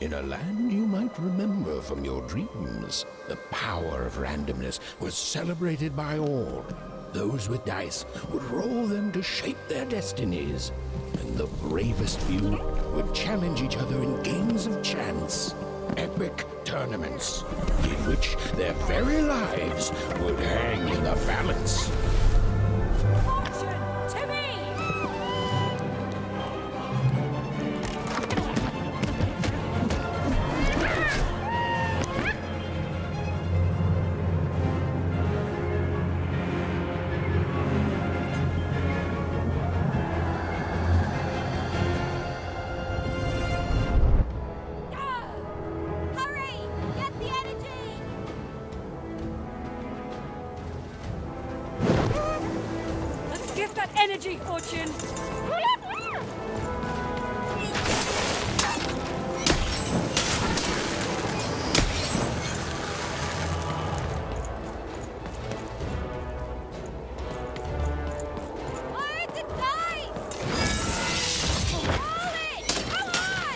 In a land you might remember from your dreams, the power of randomness was celebrated by all. Those with dice would roll them to shape their destinies, and the bravest few would challenge each other in games of chance. Epic tournaments in which their very lives would hang in the balance. Fortune to me! Hurry! Get the energy! Let's get that energy, Fortune! Load the dice! Roll it! Come on!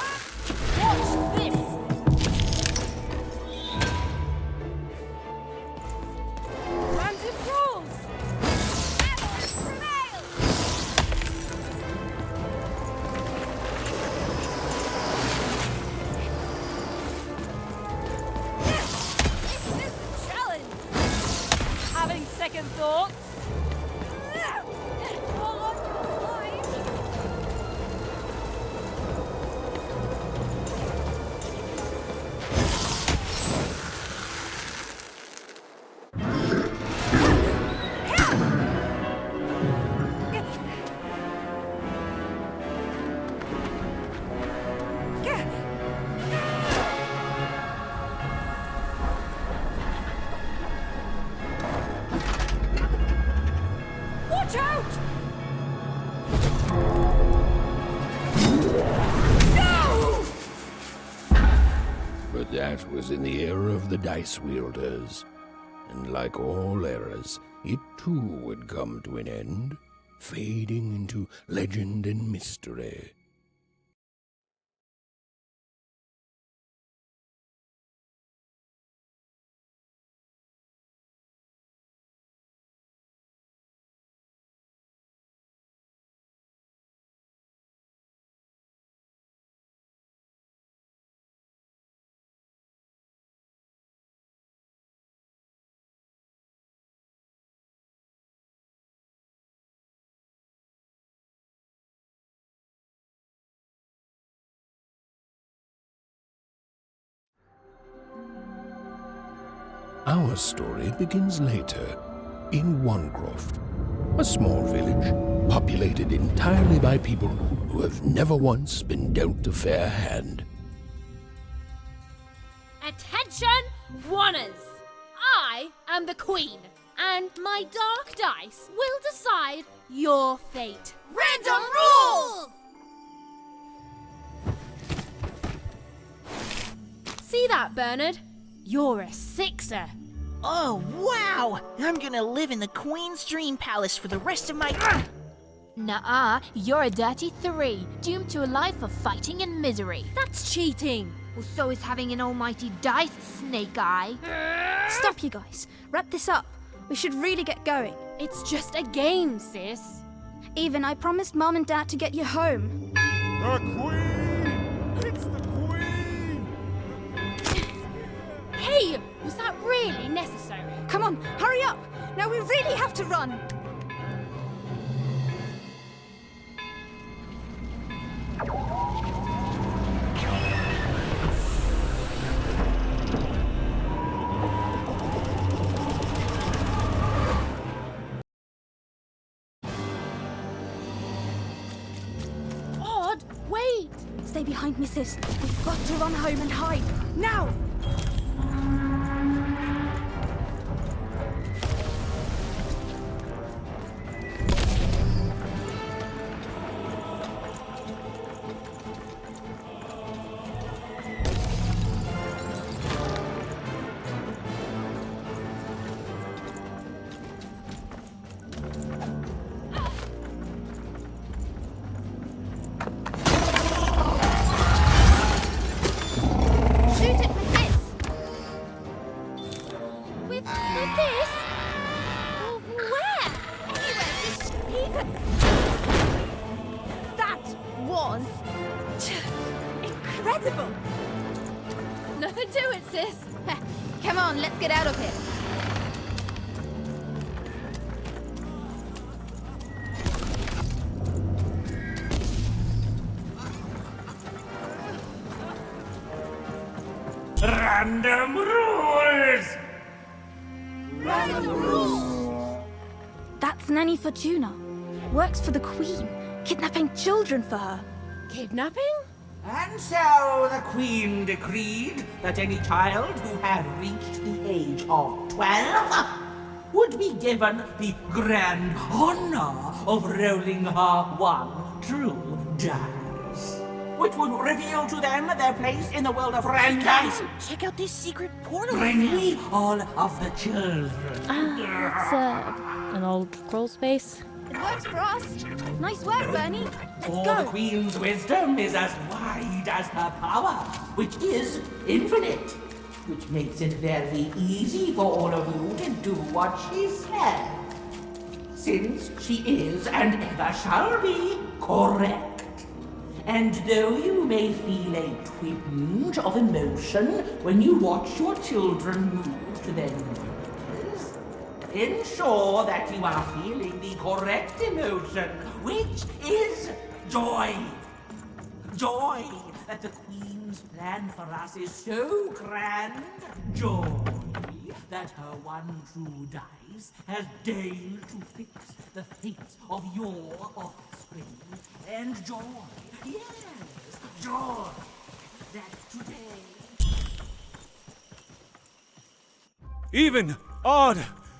Watch this! Random rules! Adults prevail! This is the challenge! Having second thoughts? All on your mind! Watch out! No! But that was in the era of the dice wielders. And like all eras, it too would come to an end, fading into legend and mystery. Our story begins later, in Wanecroft, a small village populated entirely by people who have never once been dealt a fair hand. Attention, Wanners! I am the Queen, and my dark dice will decide your fate. Random rules! See that, Bernard? You're a sixer. Oh, wow! I'm gonna live in the Queen's Dream Palace for the rest of my... Nuh-uh, you're a dirty 3, doomed to a life of fighting and misery. That's cheating. Well, so is having an almighty dice, Snake Eye. Stop, you guys. Wrap this up. We should really get going. It's just a game, sis. Even I promised Mom and Dad to get you home. The Queen! It's the Queen! Hey, was that really necessary? Come on, hurry up! Now we really have to run! Odd, wait! Stay behind me, sis. We've got to run home and hide. Now! That was incredible. Nothing to it, sis. Come on, let's get out of here. Random rules! That's Nanny Fortuna. Works for the Queen, kidnapping children for her. Kidnapping? And so the Queen decreed that any child who had reached the age of 12 would be given the grand honor of rolling her one true dice, which would reveal to them their place in the world of random. Guys, check out this secret portal. Bring me all of the children. It's an old crawl space. It works for us. Nice work, Bernie. Let's For go. the Queen's wisdom is as wide as her power, which is infinite, which makes it very easy for all of you to do what she said, since she is and ever shall be correct. And though you may feel a twinge of emotion when you watch your children move to their new ages, ensure that you are feeling the correct emotion, which is joy. Joy that the Queen's plan for us is so grand. Joy that her one true dice has deigned to fix the fate of your offspring. And joy, yes, joy that today... Even! Odd!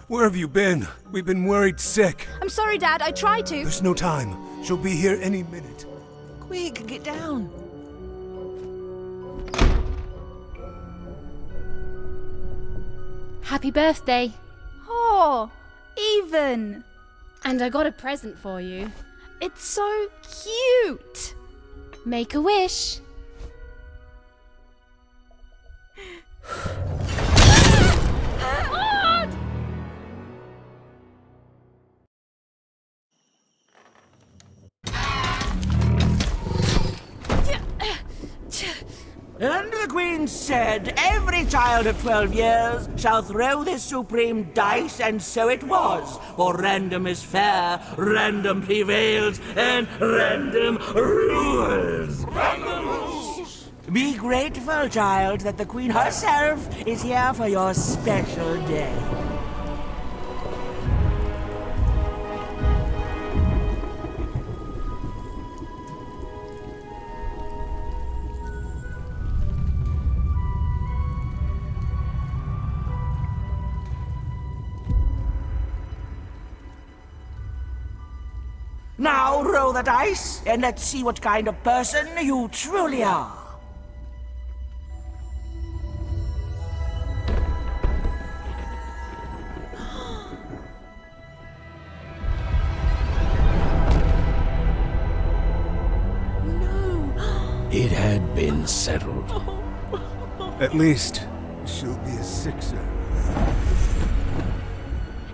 Where have you been? We've been worried sick. I'm sorry, Dad. I tried to. There's no time. She'll be here any minute. Quick, get down. Happy birthday. Oh, Even. And I got a present for you. It's so cute. Make a wish. And the Queen said, every child of 12 years shall throw this supreme dice, and so it was. For random is fair, random prevails, and random rules. Random rules! Be grateful, child, that the Queen herself is here for your special day. Now roll the dice, and let's see what kind of person you truly are. It had been settled. At least, she'll be a sixer.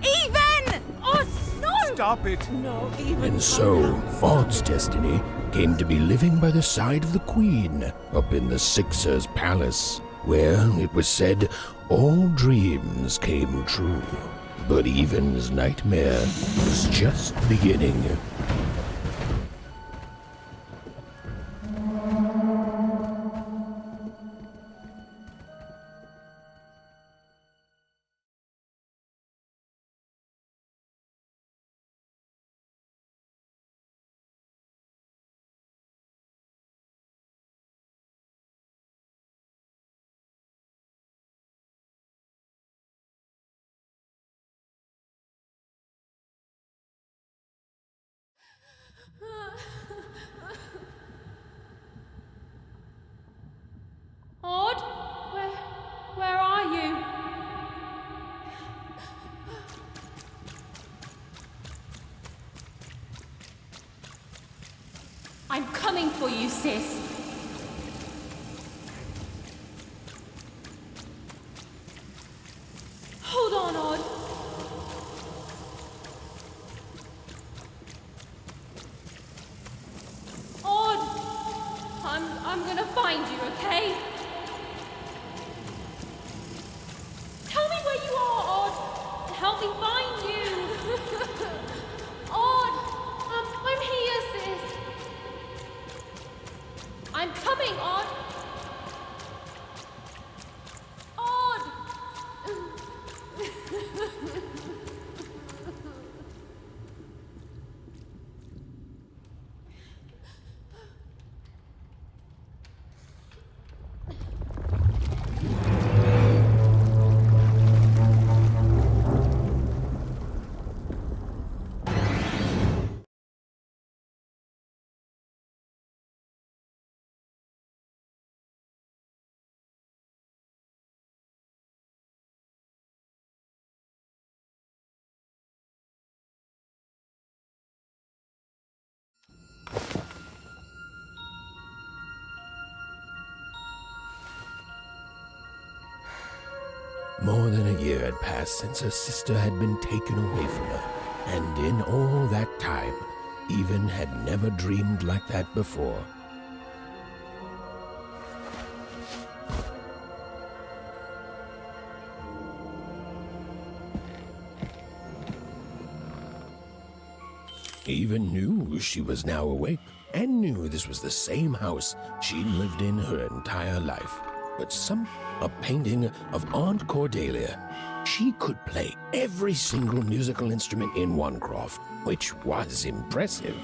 Even! Oh, no! Stop it! And so, Odd's destiny came to be living by the side of the Queen up in the Sixer's palace, where, it was said, all dreams came true. But Even's nightmare was just beginning. Odd? Where are you? I'm coming for you, sis. Hold on, Odd. I'm gonna find you, okay? Tell me where you are, Odd. Help me find you. Odd, I'm here, sis. I'm coming, Odd. Odd. More than a year had passed since her sister had been taken away from her, and in all that time, Even had never dreamed like that before. Even knew she was now awake, and knew this was the same house she'd lived in her entire life. But a painting of Aunt Cordelia. She could play every single musical instrument in Wanecroft, which was impressive,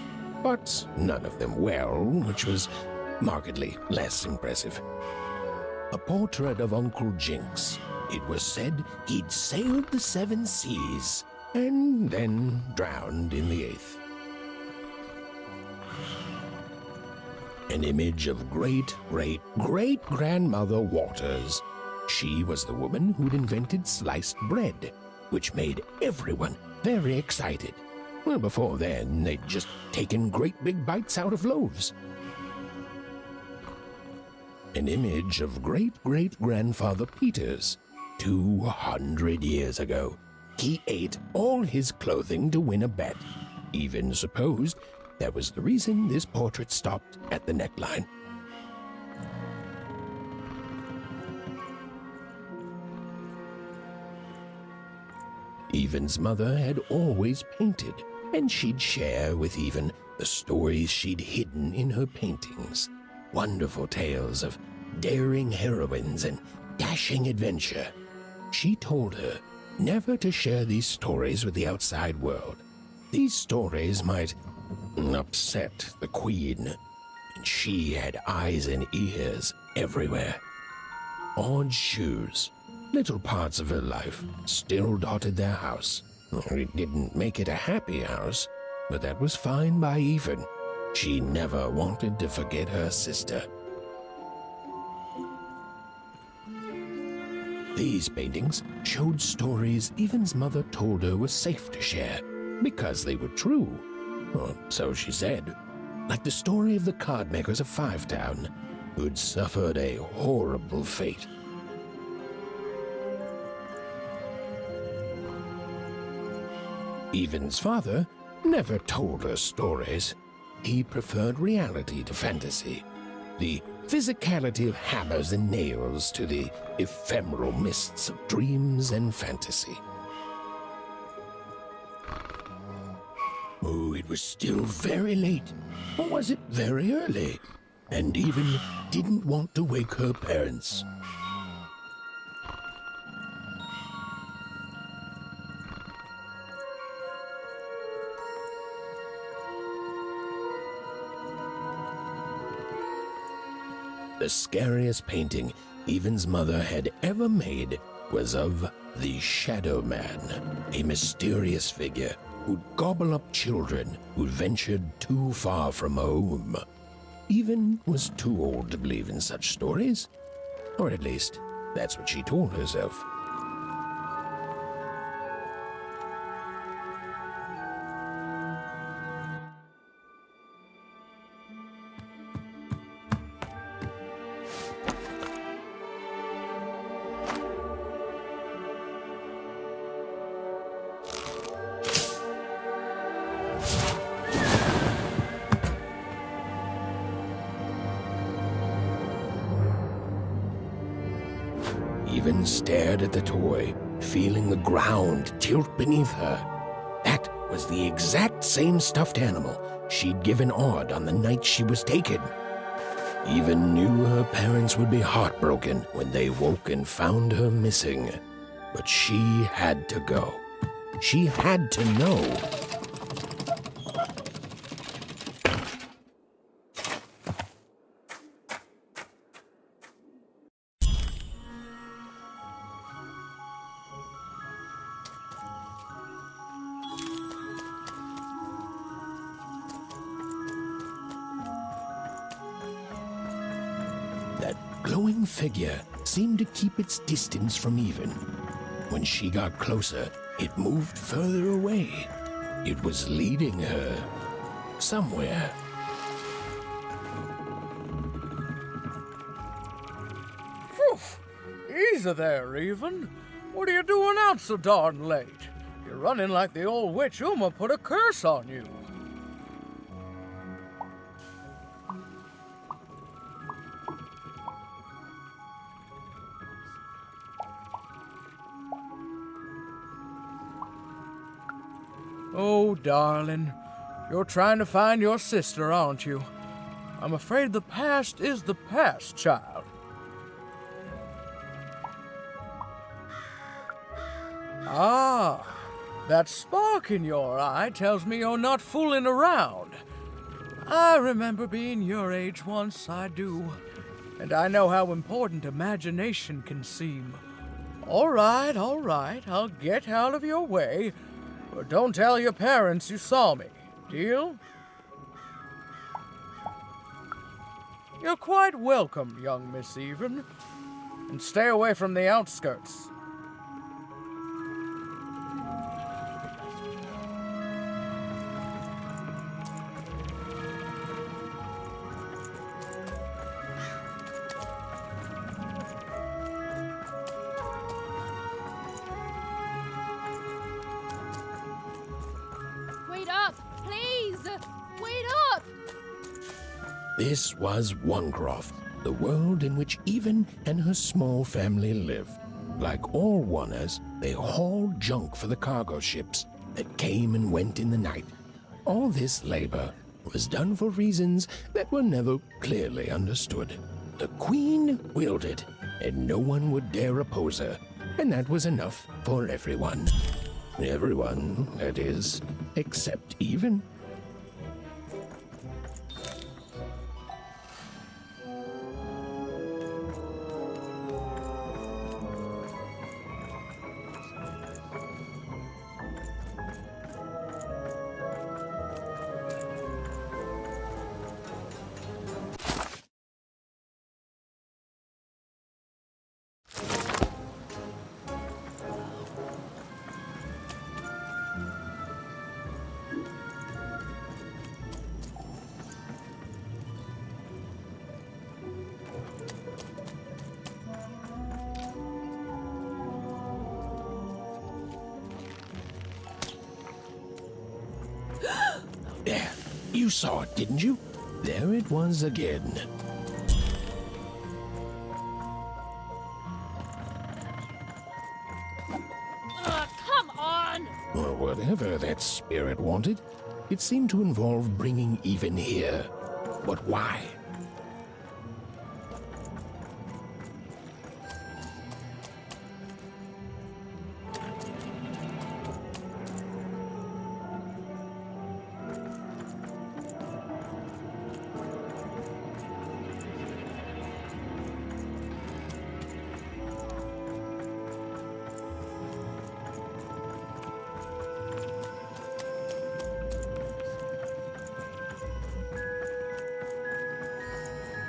but none of them well, which was markedly less impressive. A portrait of Uncle Jinx. It was said he'd sailed the 7 seas and then drowned in the 8th. An image of great-great-great-grandmother Waters. She was the woman who'd invented sliced bread, which made everyone very excited. Well, before then, they'd just taken great big bites out of loaves. An image of great-great-grandfather Peters. 200 years ago, he ate all his clothing to win a bet. Even supposed that was the reason this portrait stopped at the neckline. Even's mother had always painted, and she'd share with Even the stories she'd hidden in her paintings. Wonderful tales of daring heroines and dashing adventure. She told her never to share these stories with the outside world. These stories might upset the Queen, and she had eyes and ears everywhere. Odd shoes, little parts of her life, still dotted their house. It didn't make it a happy house, but that was fine by Even. She never wanted to forget her sister. These paintings showed stories Even's mother told her were safe to share, because they were true. Or so she said. Like the story of the card makers of Five Town, who'd suffered a horrible fate. Even's father never told her stories. He preferred reality to fantasy, the physicality of hammers and nails to the ephemeral mists of dreams and fantasy. Oh, it was still very late, or was it very early? And Even didn't want to wake her parents. The scariest painting Even's mother had ever made was of the Shadow Man, a mysterious figure who'd gobble up children who'd ventured too far from home. Even was too old to believe in such stories, or at least that's what she told herself. Even stared at the toy, feeling the ground tilt beneath her. That was the exact same stuffed animal she'd given Odd on the night she was taken. Even knew her parents would be heartbroken when they woke and found her missing. But she had to go. She had to know. That glowing figure seemed to keep its distance from Even. When she got closer, it moved further away. It was leading her somewhere. Phew! Easy there, Even. What are you doing out so darn late? You're running like the old witch Uma put a curse on you. Oh, darling, you're trying to find your sister, aren't you? I'm afraid the past is the past, child. Ah, that spark in your eye tells me you're not fooling around. I remember being your age once, I do. And I know how important imagination can seem. All right, I'll get out of your way. But don't tell your parents you saw me. Deal? You're quite welcome, young Miss Even. And stay away from the outskirts. Wait up! Please! Wait up! This was Onecroft, the world in which Even and her small family lived. Like all Oners, they hauled junk for the cargo ships that came and went in the night. All this labor was done for reasons that were never clearly understood. The Queen willed it, and no one would dare oppose her, and that was enough for everyone. Everyone, that is, except Even. There, you saw it, didn't you? There it was again. Come on! Or whatever that spirit wanted. It seemed to involve bringing Even here. But why?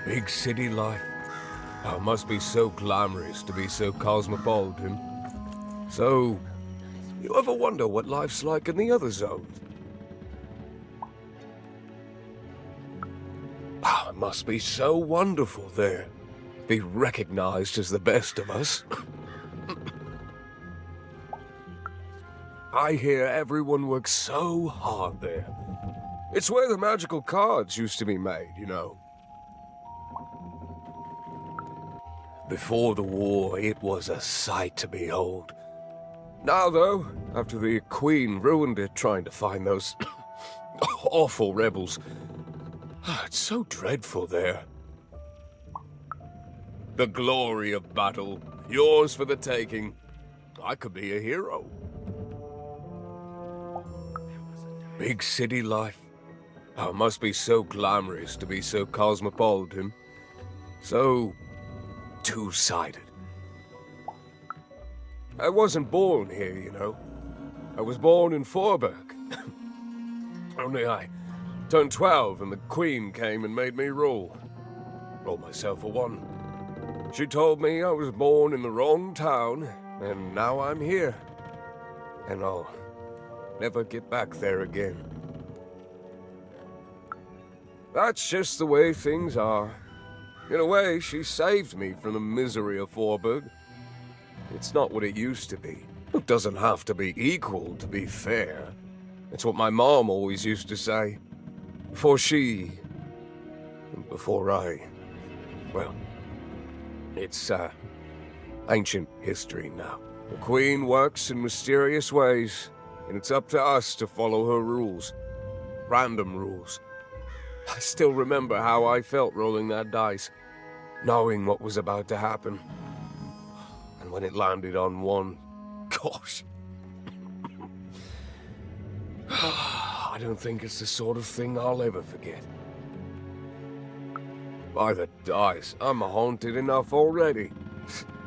Big city life. Oh, it must be so glamorous to be so cosmopolitan. So, you ever wonder what life's like in the other zones? Oh, it must be so wonderful there. Be recognized as the best of us. I hear everyone works so hard there. It's where the magical cards used to be made, you know. Before the war, it was a sight to behold. Now, though, after the Queen ruined it trying to find those awful rebels, it's so dreadful there. The glory of battle, yours for the taking. I could be a hero. Big city life. Oh, it must be so glamorous to be so cosmopolitan. So two-sided. I wasn't born here, you know. I was born in Forberg. Only I turned 12 and the Queen came and made me rule. Rolled myself a one. She told me I was born in the wrong town, and now I'm here. And I'll never get back there again. That's just the way things are. In a way, she saved me from the misery of Forberg. It's not what it used to be. It doesn't have to be equal to be fair. It's what my mom always used to say. Before she... before I... well... it's, ancient history now. The Queen works in mysterious ways, and it's up to us to follow her rules. Random rules. I still remember how I felt rolling that dice, knowing what was about to happen. And when it landed on one, gosh. I don't think it's the sort of thing I'll ever forget. By the dice, I'm haunted enough already.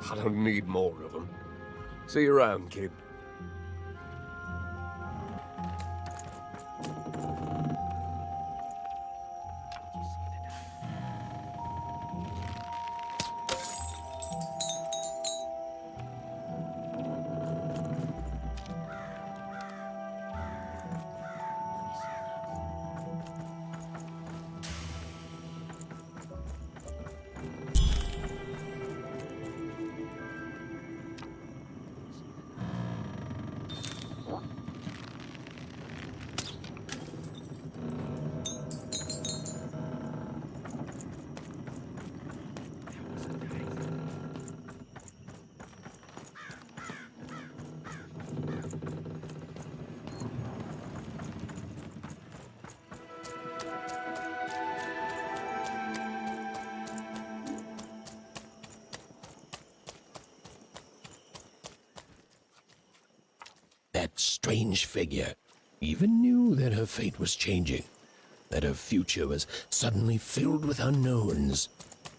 I don't need more of them. See you around, kid. That strange figure even knew that her fate was changing, that her future was suddenly filled with unknowns,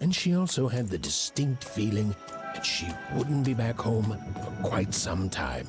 and she also had the distinct feeling that she wouldn't be back home for quite some time.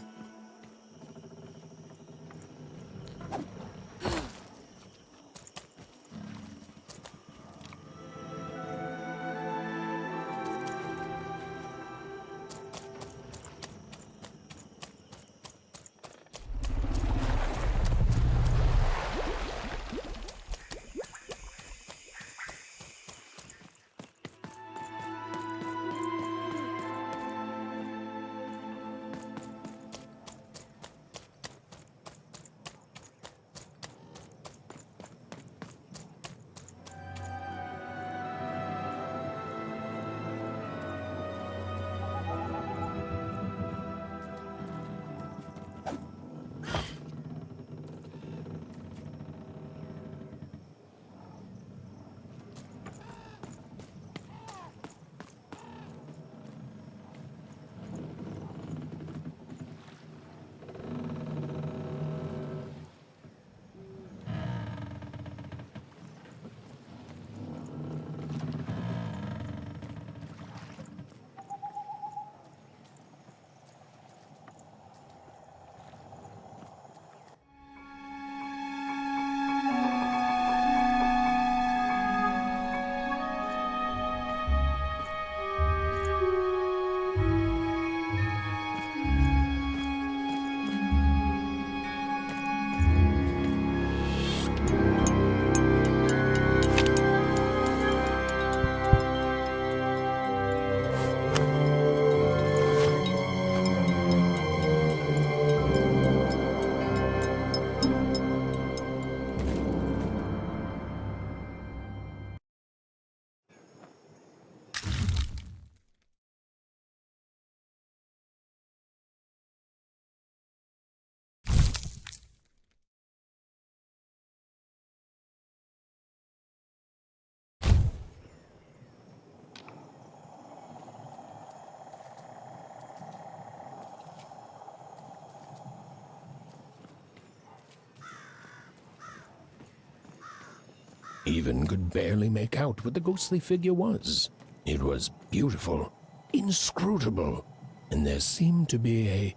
Even could barely make out what the ghostly figure was. It was beautiful, inscrutable, and there seemed to be a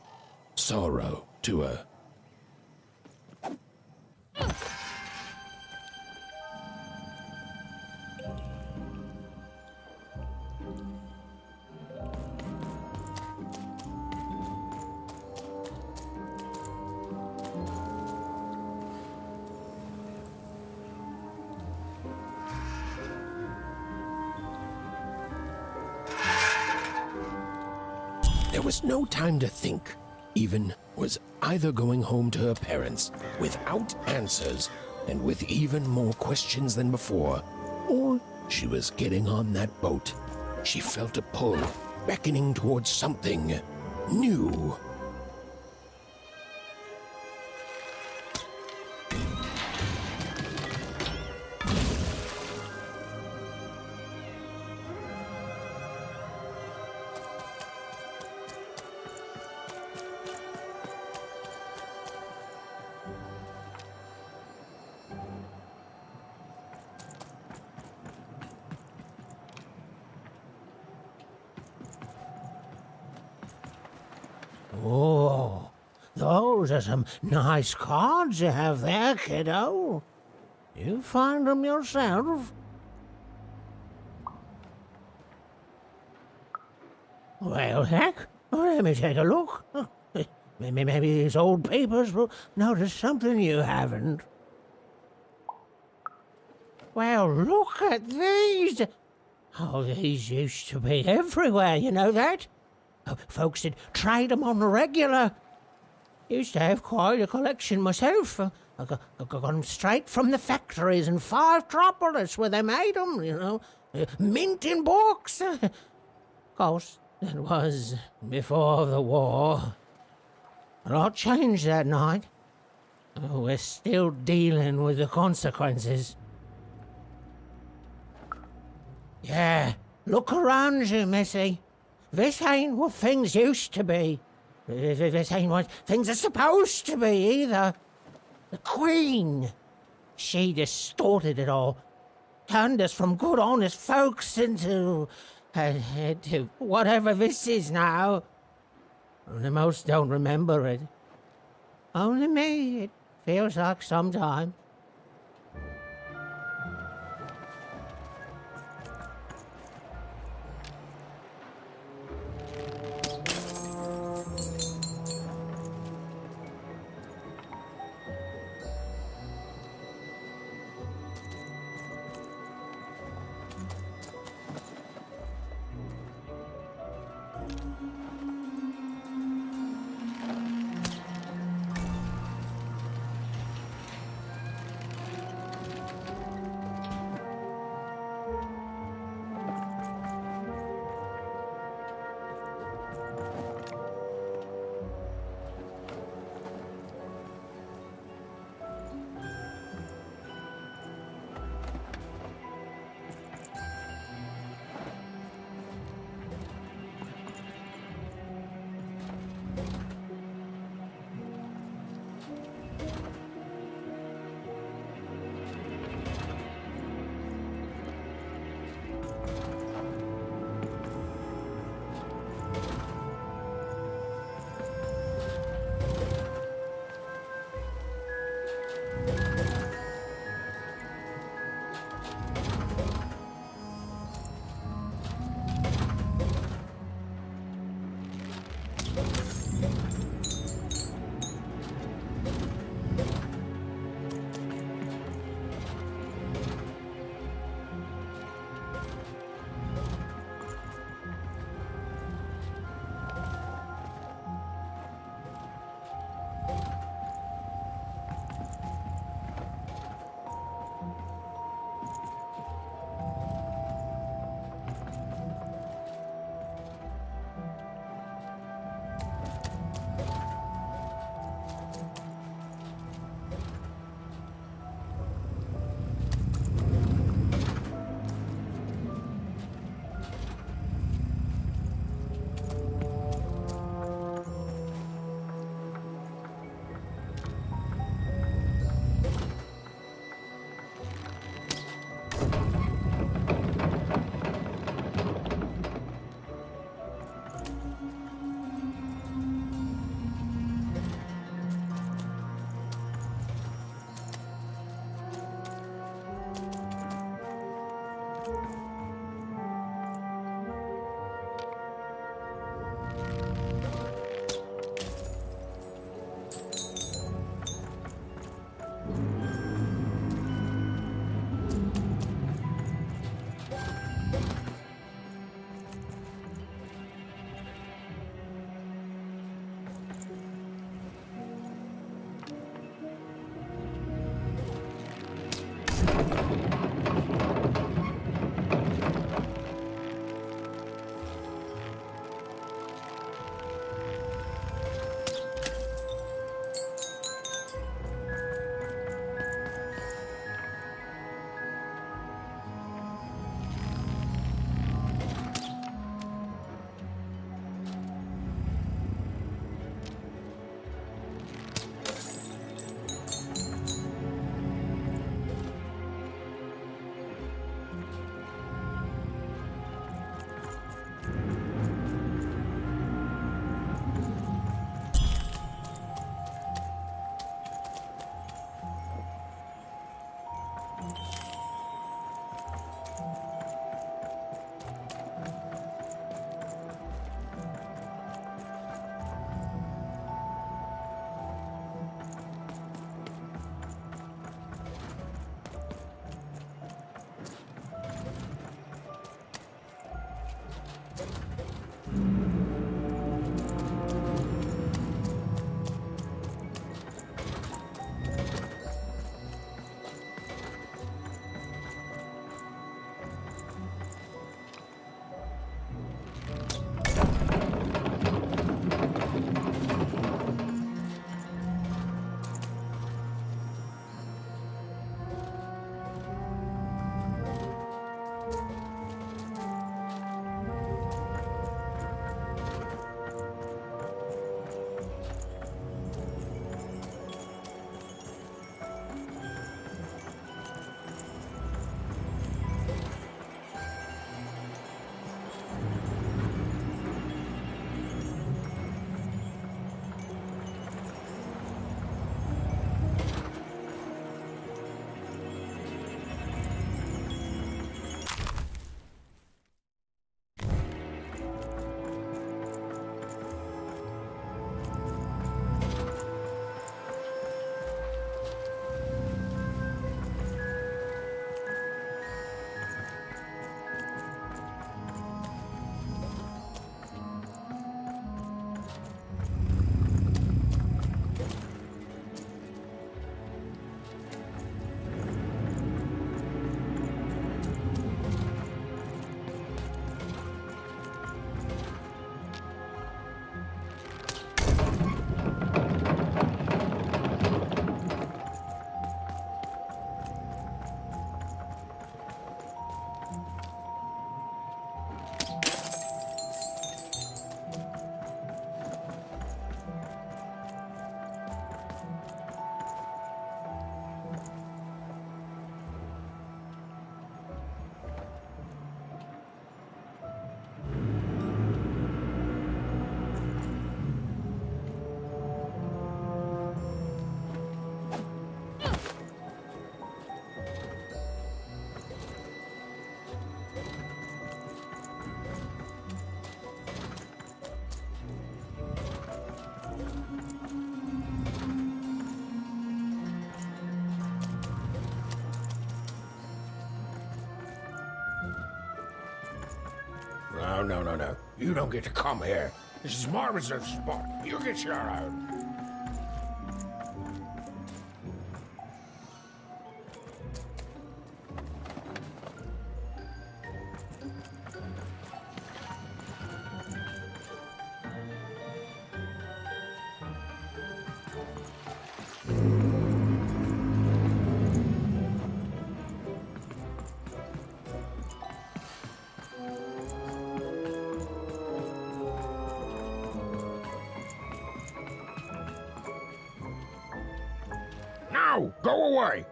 sorrow to her. There was no time to think. Even was either going home to her parents without answers and with even more questions than before, or she was getting on that boat. She felt a pull, beckoning towards something new. Oh, those are some nice cards you have there, kiddo. You find them yourself? Well, heck, let me take a look. Maybe these old papers will notice something you haven't. Well, look at these. Oh, these used to be everywhere, you know that? Folks would trade them on the regular. Used to have quite a collection myself. I got them straight from the factories in 5 Tropolis where they made them, you know. Mint in books. Of course, that was before the war. A lot changed that night. Oh, we're still dealing with the consequences. Yeah, look around you, Missy. This ain't what things used to be. This ain't what things are supposed to be, either. The Queen, she distorted it all. Turned us from good, honest folks into whatever this is now. Only most don't remember it. Only me, it feels like sometimes. No. You don't get to come here. This is my reserved spot. You get your own. Now, go away!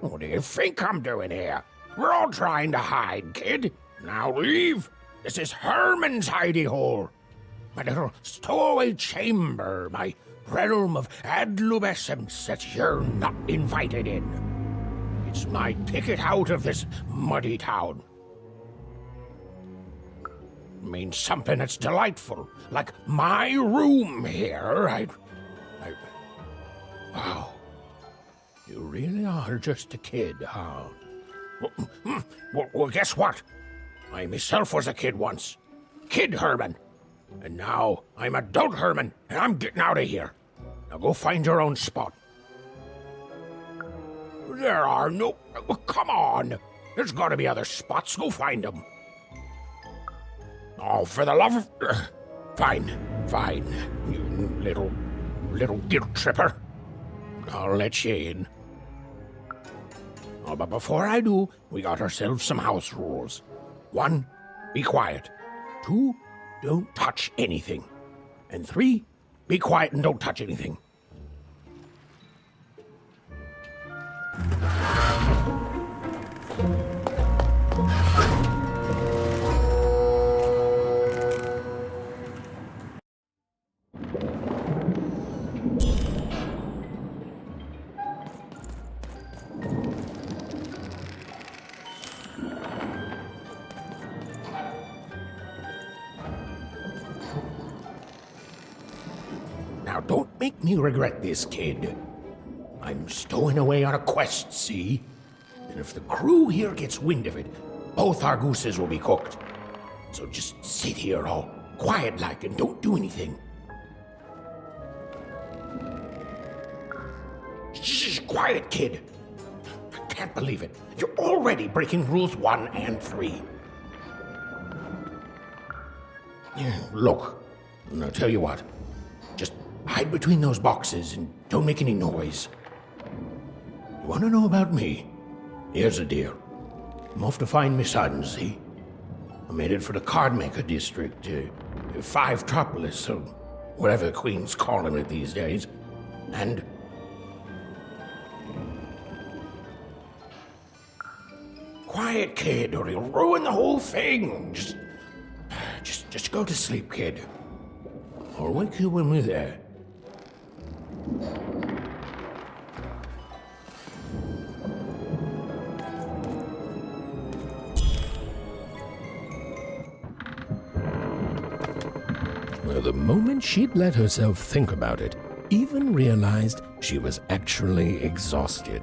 What do you think I'm doing here? We're all trying to hide, kid. Now leave. This is Herman's hidey hole. My little stowaway chamber, my realm of adlubescence that you're not invited in. It's my ticket out of this muddy town. Means something that's delightful, like my room here. Wow. You really are just a kid, huh? Well, guess what? I myself was a kid once. Kid Herman. And now I'm adult Herman, and I'm getting out of here. Now go find your own spot. There are no... Come on! There's gotta be other spots. Go find them. Oh, for the love of... Fine. You little guilt tripper. I'll let you in. Oh, but before I do, we got ourselves some house rules. 1, be quiet. 2, don't touch anything. And 3, be quiet and don't touch anything. Now, don't make me regret this, kid. I'm stowing away on a quest, see? And if the crew here gets wind of it, both our gooses will be cooked. So just sit here all quiet-like and don't do anything. Shh, quiet, kid. I can't believe it. You're already breaking rules 1 and 3. Yeah, look, I'll tell you what. Just hide between those boxes and don't make any noise. You want to know about me? Here's the deal. I'm off to find my son, see? I'm headed for the Cardmaker district, 5-tropolis, or whatever the Queen's calling it these days. And... Quiet, kid, or you'll ruin the whole thing. Just go to sleep, kid. I'll wake you when we're there. Well, the moment she'd let herself think about it, even realized she was actually exhausted.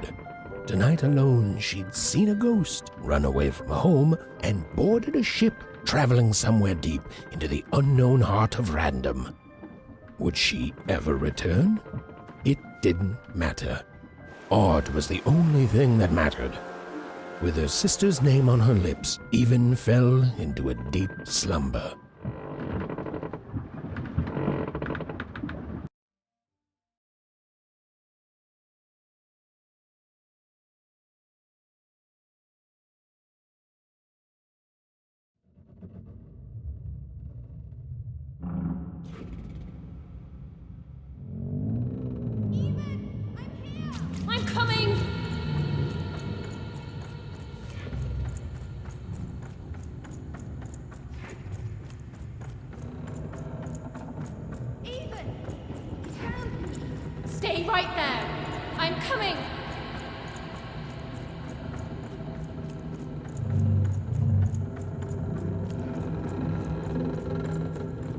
Tonight alone, she'd seen a ghost, run away from home, and boarded a ship traveling somewhere deep into the unknown heart of Random. Would she ever return? It didn't matter. Odd was the only thing that mattered. With her sister's name on her lips, Even fell into a deep slumber. I'm coming! Even! Stay right there! I'm coming!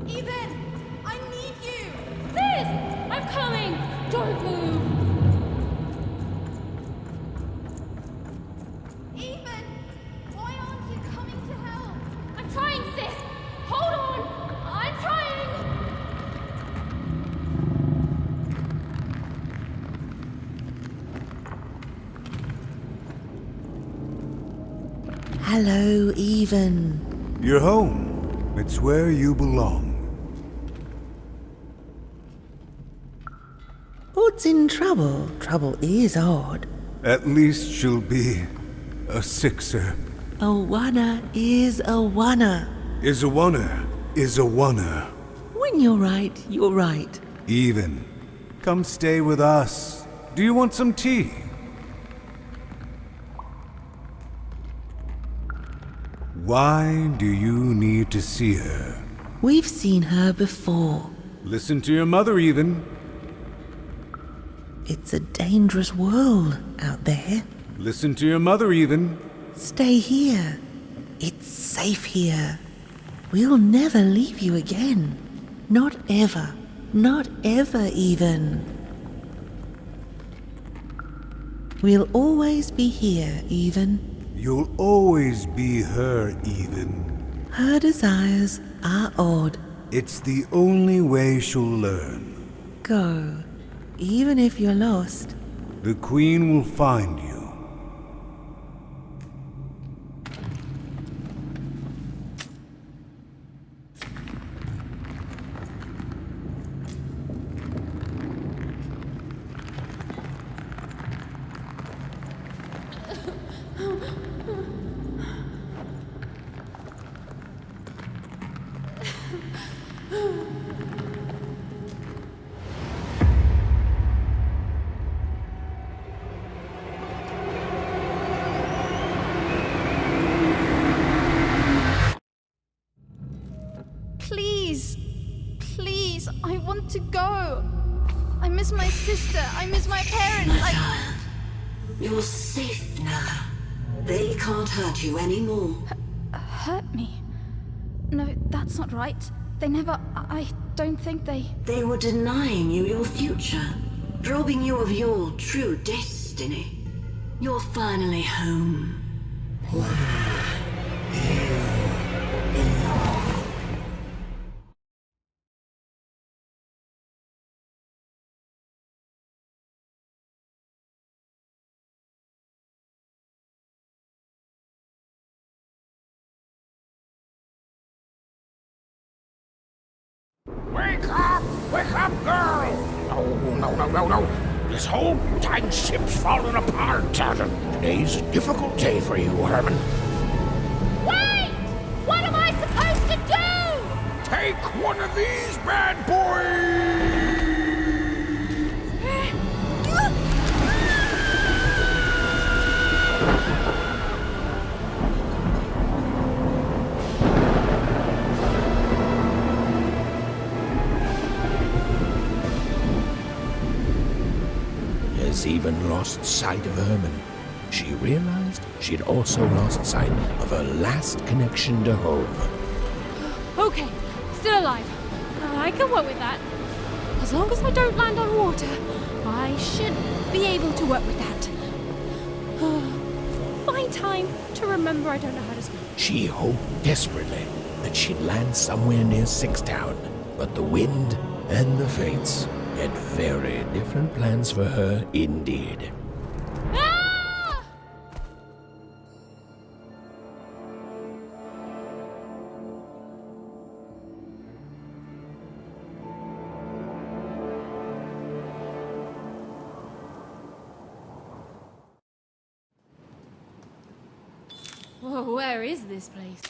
Even! I need you! Sis! I'm coming! Don't move! Hello, Even. You're home. It's where you belong. Odd's in trouble. Trouble is odd. At least she'll be a sixer. A wanna is a wanna. Is a wanna. Is a wanna. When you're right, you're right. Even. Come stay with us. Do you want some tea? Why do you need to see her? We've seen her before. Listen to your mother, Even. It's a dangerous world out there. Listen to your mother, Even. Stay here. It's safe here. We'll never leave you again. Not ever. Not ever, Even. We'll always be here, Even. You'll always be her, Even. Her desires are odd. It's the only way she'll learn. Go. Even if you're lost. The Queen will find you. Please. Please, I want to go. I miss my sister. I miss my parents. You're safe now. They can't hurt you anymore. Hurt me? No, that's not right. They never... I don't think they... They were denying you your future, robbing you of your true destiny. You're finally home. Wake up, girl! No. This whole dang ship's falling apart. Today's a difficult day for you, Herman. Wait! What am I supposed to do? Take one of these bad boys! Has even lost sight of Herman. She realized she'd also lost sight of her last connection to home. Okay, still alive. I can work with that. As long as I don't land on water, I should be able to work with that. Find time to remember I don't know how to swim. She hoped desperately that she'd land somewhere near Sixtown, but the wind and the fates had very different plans for her indeed. Ah! Whoa, where is this place?